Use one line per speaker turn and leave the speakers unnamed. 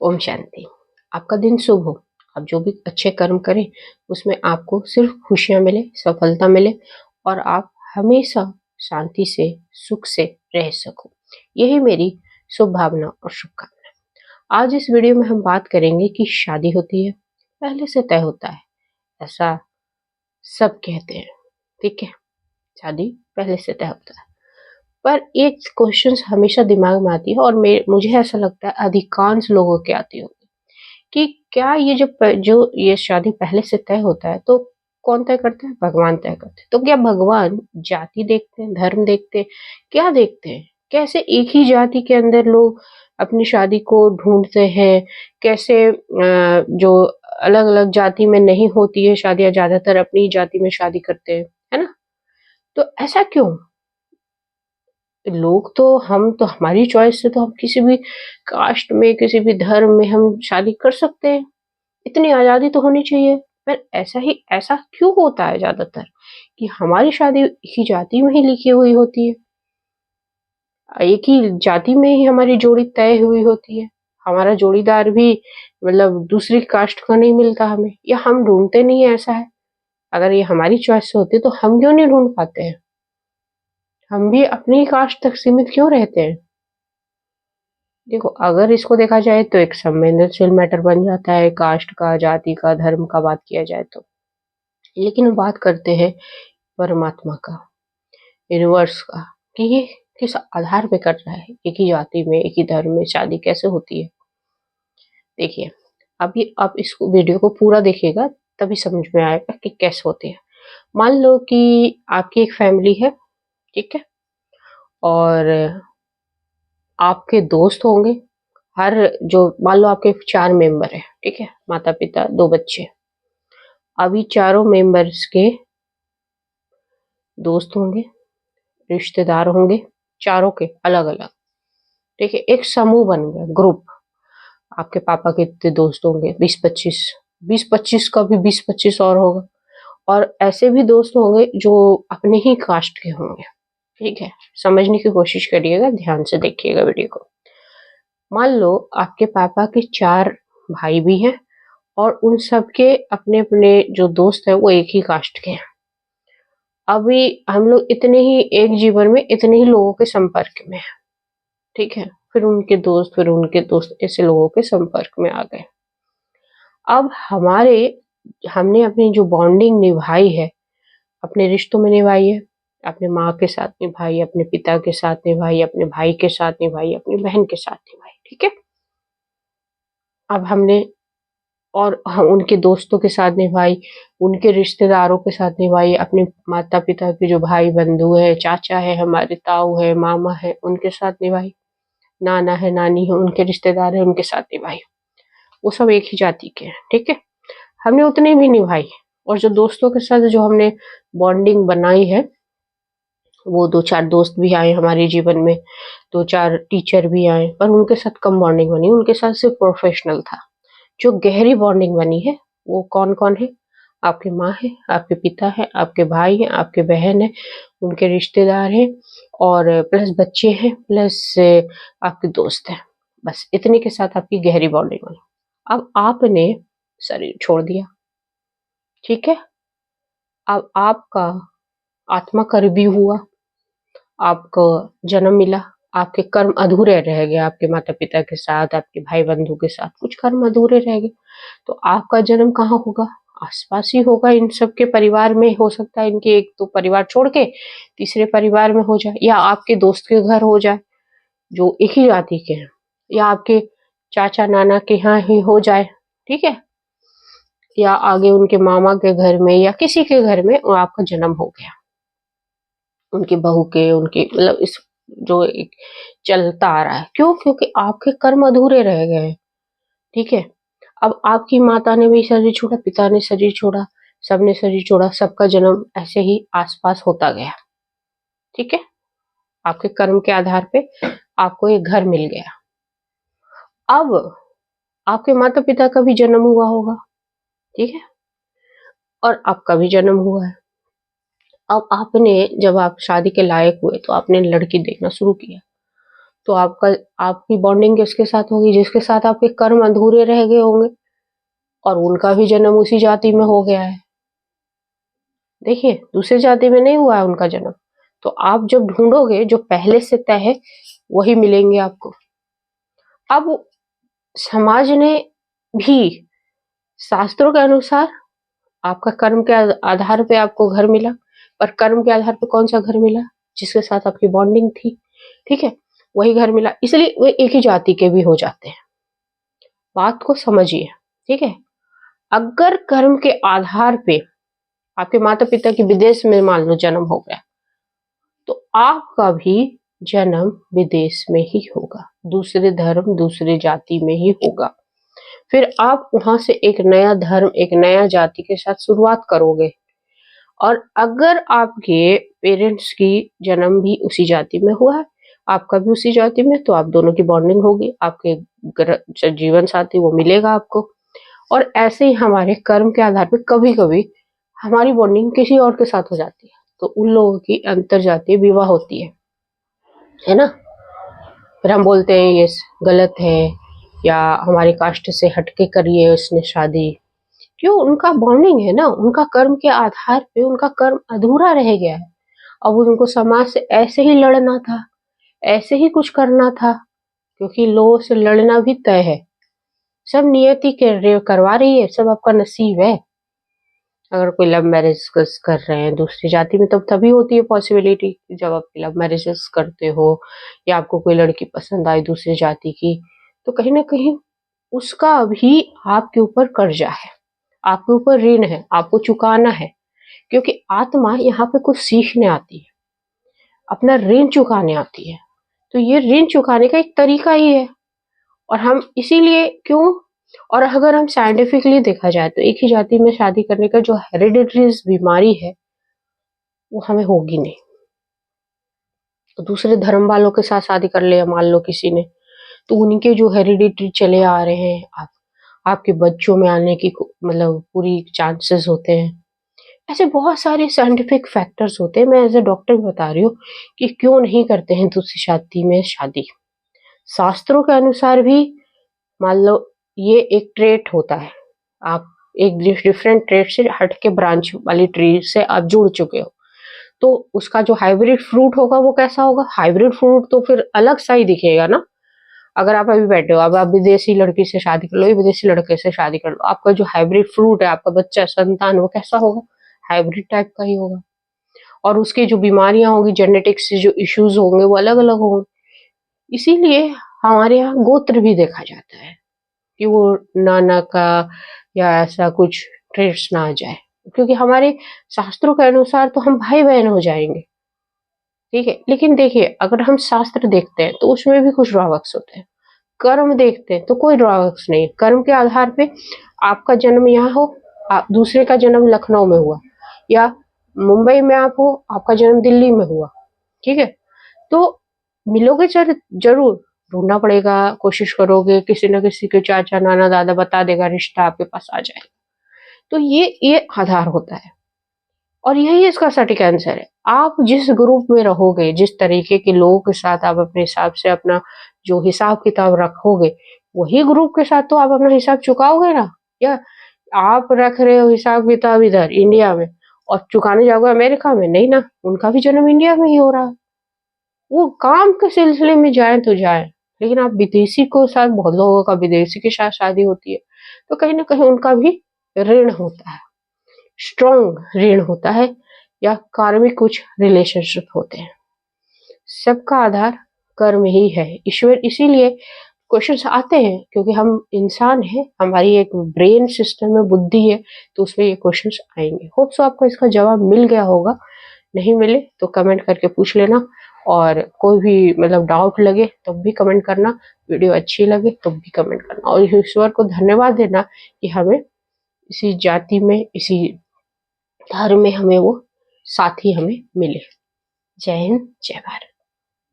ओम शांति। आपका दिन शुभ हो। आप जो भी अच्छे कर्म करें उसमें आपको सिर्फ खुशियां मिले, सफलता मिले और आप हमेशा शांति से, सुख से रह सको। यही मेरी शुभ भावना और शुभकामना। आज इस वीडियो में हम बात करेंगे कि शादी होती है, पहले से तय होता है, ऐसा सब कहते हैं। ठीक है, शादी पहले से तय होता है। पर एक क्वेश्चन हमेशा दिमाग में आती है और मुझे ऐसा लगता है अधिकांश लोगों के आती होगी कि क्या ये जो ये शादी पहले से तय होता है तो कौन तय करता है? भगवान तय करते हैं। तो क्या भगवान जाति देखते हैं, धर्म देखते हैं, क्या देखते हैं? कैसे एक ही जाति के अंदर लोग अपनी शादी को ढूंढते हैं? कैसे जो अलग अलग जाति में नहीं होती है शादियां ज्यादातर अपनी जाति में शादी करते हैं, है ना? तो ऐसा क्यों? लोग तो हम तो हमारी चॉइस से तो हम किसी भी कास्ट में, किसी भी धर्म में हम शादी कर सकते हैं। इतनी आजादी तो होनी चाहिए। पर ऐसा क्यों होता है ज्यादातर कि हमारी शादी ही जाति में ही लिखी हुई होती है, एक ही जाति में ही हमारी जोड़ी तय हुई होती है। हमारा जोड़ीदार भी मतलब दूसरी कास्ट का नहीं मिलता हमें, या हम ढूंढते नहीं है। ऐसा है, अगर ये हमारी चॉइस से होती तो हम क्यों नहीं ढूंढ पाते हैं? हम भी अपनी कास्ट तक सीमित क्यों रहते हैं? देखो, अगर इसको देखा जाए तो एक संवेदनशील मैटर बन जाता है, कास्ट का, जाति का, धर्म का बात किया जाए तो। लेकिन हम बात करते हैं परमात्मा का, यूनिवर्स का, कि ये किस आधार पे कर रहा है, एक ही जाति में, एक ही धर्म में शादी कैसे होती है। देखिए, अभी आप इस वीडियो को पूरा देखिएगा तभी समझ में आएगा कि कैसे होती है। मान लो कि आपकी एक फैमिली है, ठीक है, और आपके दोस्त होंगे। हर जो मान लो आपके 4 मेंबर है, ठीक है, माता पिता 2 बच्चे। अभी चारों मेंबर्स के दोस्त होंगे, रिश्तेदार होंगे, चारों के अलग अलग। ठीक है, एक समूह बन गया, ग्रुप। आपके पापा के इतने दोस्त होंगे, 20-25, 20-25 का भी 20-25 और होगा। और ऐसे भी दोस्त होंगे जो अपने ही कास्ट के होंगे। ठीक है, समझने की कोशिश करिएगा, ध्यान से देखिएगा वीडियो को। मान लो आपके पापा के 4 भाई भी हैं और उन सबके अपने अपने जो दोस्त है वो एक ही कास्ट के हैं। अभी हम लोग इतने ही एक जीवन में इतने ही लोगों के संपर्क में है, ठीक है, फिर उनके दोस्त, फिर उनके दोस्त, ऐसे लोगों के संपर्क में आ गए। अब हमने अपनी जो बॉन्डिंग निभाई है, अपने रिश्तों में निभाई है, अपने माँ के साथ निभाई, अपने पिता के साथ निभाई, अपने भाई के साथ निभाई, अपनी बहन के साथ निभाई, ठीक है। अब हमने और हम उनके दोस्तों के साथ निभाई, उनके रिश्तेदारों के साथ निभाई, अपने माता पिता के जो भाई बंधु है, चाचा है, हमारे ताऊ है, मामा है, उनके साथ निभाई, नाना है, नानी है, उनके रिश्तेदार है, उनके साथ निभाई। वो सब एक ही जाति के हैं, ठीक है, हमने उतने भी निभाई। और जो दोस्तों के साथ जो हमने बॉन्डिंग बनाई है, वो 2-4 दोस्त भी आए हमारे जीवन में, 2-4 टीचर भी आए, पर उनके साथ कम बॉन्डिंग बनी, उनके साथ सिर्फ प्रोफेशनल था। जो गहरी बॉन्डिंग बनी है वो कौन कौन है? आपकी माँ है, आपके पिता है, आपके भाई है, आपके बहन है, उनके रिश्तेदार हैं, और प्लस बच्चे हैं, प्लस आपके दोस्त हैं। बस इतने के साथ आपकी गहरी बॉन्डिंग बनी। अब आपने शरीर छोड़ दिया, ठीक है, अब आपका आत्मा का रिव्यू हुआ, आपको जन्म मिला, आपके कर्म अधूरे रह गए, आपके माता पिता के साथ, आपके भाई बंधु के साथ कुछ कर्म अधूरे रह गए, तो आपका जन्म कहाँ होगा? आसपास ही होगा, इन सबके परिवार में हो सकता है, इनके एक तो परिवार छोड़ के तीसरे परिवार में हो जाए, या आपके दोस्त के घर हो जाए जो एक ही जाति के हैं, या आपके चाचा नाना के यहाँ ही हो जाए, ठीक है, या आगे उनके मामा के घर में या किसी के घर में आपका जन्म हो गया, उनकी बहू के, उनके मतलब इस जो एक चलता आ रहा है। क्यों? क्योंकि आपके कर्म अधूरे रह गए हैं, ठीक है। अब आपकी माता ने भी शरीर छोड़ा, पिता ने शरीर छोड़ा, सबने शरीर छोड़ा, सबका जन्म ऐसे ही आसपास होता गया, ठीक है। आपके कर्म के आधार पे आपको एक घर मिल गया। अब आपके माता पिता का भी जन्म हुआ होगा, ठीक है, और आपका भी जन्म हुआ है। अब आपने जब आप शादी के लायक हुए तो आपने लड़की देखना शुरू किया, तो आपकी बॉन्डिंग किसके साथ होगी? जिसके साथ आपके कर्म अधूरे रह गए होंगे और उनका भी जन्म उसी जाति में हो गया है। देखिए, दूसरी जाति में नहीं हुआ है उनका जन्म। तो आप जब ढूंढोगे जो पहले से तय है वही मिलेंगे आपको। अब समाज ने भी शास्त्रों के अनुसार आपका कर्म के आधार पे आपको घर मिला, पर कर्म के आधार पे कौन सा घर मिला? जिसके साथ आपकी बॉन्डिंग थी, ठीक है, वही घर मिला, इसलिए वे एक ही जाति के भी हो जाते हैं। बात को समझिए, ठीक है। अगर कर्म के आधार पे आपके माता पिता की विदेश में मान लो जन्म हो गया, तो आपका भी जन्म विदेश में ही होगा, दूसरे धर्म दूसरे जाति में ही होगा। फिर आप वहां से एक नया धर्म एक नया जाति के साथ शुरुआत करोगे। और अगर आपके पेरेंट्स की जन्म भी उसी जाति में हुआ है, आपका भी उसी जाति में, तो आप दोनों की बॉन्डिंग होगी, आपके जीवन साथी वो मिलेगा आपको। और ऐसे ही हमारे कर्म के आधार पर कभी कभी हमारी बॉन्डिंग किसी और के साथ हो जाती है, तो उन लोगों की अंतर जातीय विवाह होती है ना। फिर हम बोलते हैं ये गलत है, या हमारी कास्ट से हटके करिए उसने शादी। क्यों? उनका बॉन्डिंग है ना, उनका कर्म के आधार पे उनका कर्म अधूरा रह गया है। अब उनको समाज से ऐसे ही लड़ना था, ऐसे ही कुछ करना था, क्योंकि लोगों से लड़ना भी तय है। सब नियति करवा रही है, सब आपका नसीब है। अगर कोई लव मैरिज कर रहे हैं दूसरी जाति में, तब तभी होती है पॉसिबिलिटी, जब आप लव मैरिजेस करते हो या आपको कोई लड़की पसंद आई दूसरी जाति की, तो कहीं ना कहीं उसका भी आपके ऊपर कर्जा है, आपके ऊपर ऋण है, आपको चुकाना है। क्योंकि आत्मा यहाँ पे कुछ सीखने आती है, अपना ऋण चुकाने आती है। तो ये ऋण चुकाने का एक तरीका ही है। और हम इसीलिए क्यों, और अगर हम साइंटिफिकली देखा जाए तो एक ही जाति में शादी करने का जो हेरिडिटरी बीमारी है वो हमें होगी नहीं। तो दूसरे धर्म वालों के साथ शादी कर ले मान लो किसी ने, तो उनके जो हेरिडिटरी चले आ रहे हैं आपके बच्चों में आने की मतलब पूरी चांसेस होते हैं। ऐसे बहुत सारे साइंटिफिक फैक्टर्स होते हैं। मैं एज ए डॉक्टर भी बता रही हूँ कि क्यों नहीं करते हैं दूसरी जाति में शादी। शास्त्रों के अनुसार भी मान लो ये एक ट्रेट होता है, आप एक डिफरेंट ट्रेट से हट के ब्रांच वाली ट्री से आप जुड़ चुके हो, तो उसका जो हाइब्रिड फ्रूट होगा वो कैसा होगा? हाइब्रिड फ्रूट तो फिर अलग सा ही दिखेगा ना। अगर आप अभी बैठे हो, अब आप विदेशी लड़की से शादी कर लो या विदेशी लड़के से शादी कर लो, आपका जो हाइब्रिड फ्रूट है, आपका बच्चा संतान, वो कैसा होगा? हाइब्रिड टाइप का ही होगा। और उसकी जो बीमारियां होंगी, जेनेटिक्स से जो इश्यूज होंगे वो अलग अलग होंगे। इसीलिए हमारे यहाँ गोत्र भी देखा जाता है कि वो नाना का या ऐसा कुछ ट्रेड्स ना आ जाए, क्योंकि हमारे शास्त्रों के अनुसार तो हम भाई बहन हो जाएंगे, ठीक है। लेकिन देखिए, अगर हम शास्त्र देखते हैं तो उसमें भी कुछ ड्रॉबैक्स होते हैं। कर्म देखते हैं तो कोई ड्रॉबैक्स नहीं। कर्म के आधार पे आपका जन्म यहाँ हो, दूसरे का जन्म लखनऊ में हुआ, या मुंबई में आप हो, आपका जन्म दिल्ली में हुआ, ठीक है, तो मिलोगे जरूर, ढूंढना पड़ेगा, कोशिश करोगे, किसी न किसी के चाचा नाना दादा बता देगा, रिश्ता आपके पास आ जाएगा। तो ये आधार होता है, और यही इसका सटीक आंसर है। आप जिस ग्रुप में रहोगे, जिस तरीके के लोगों के साथ आप अपने हिसाब से अपना जो हिसाब किताब रखोगे, वही ग्रुप के साथ तो आप अपना हिसाब चुकाओगे ना। या आप रख रहे हो हिसाब किताब इधर इंडिया में और चुकाने जाओगे अमेरिका में? नहीं ना, उनका भी जन्म इंडिया में ही हो रहा है। वो काम के सिलसिले में जाए तो जाए, लेकिन आप विदेशी को साथ, बहुत लोगों का विदेशी के साथ शादी होती है, तो कहीं ना कहीं उनका भी ऋण होता है, स्ट्रॉन्ग ऋण होता है, या कार्मिक कुछ रिलेशनशिप होते हैं। सबका आधार कर्म ही है। ईश्वर, इसीलिए क्वेश्चंस आते हैं क्योंकि हम इंसान हैं, हमारी एक ब्रेन सिस्टम में बुद्धि है, तो उसमें ये क्वेश्चंस आएंगे। होप सो आपको इसका जवाब मिल गया होगा। नहीं मिले तो कमेंट करके पूछ लेना, और कोई भी मतलब डाउट लगे तो भी कमेंट करना, वीडियो अच्छी लगे तो भी कमेंट करना, और ईश्वर को धन्यवाद देना कि हमें इसी जाति में, इसी धर्म में हमें वो साथी हमें मिले। जय हिंद, जय भारत।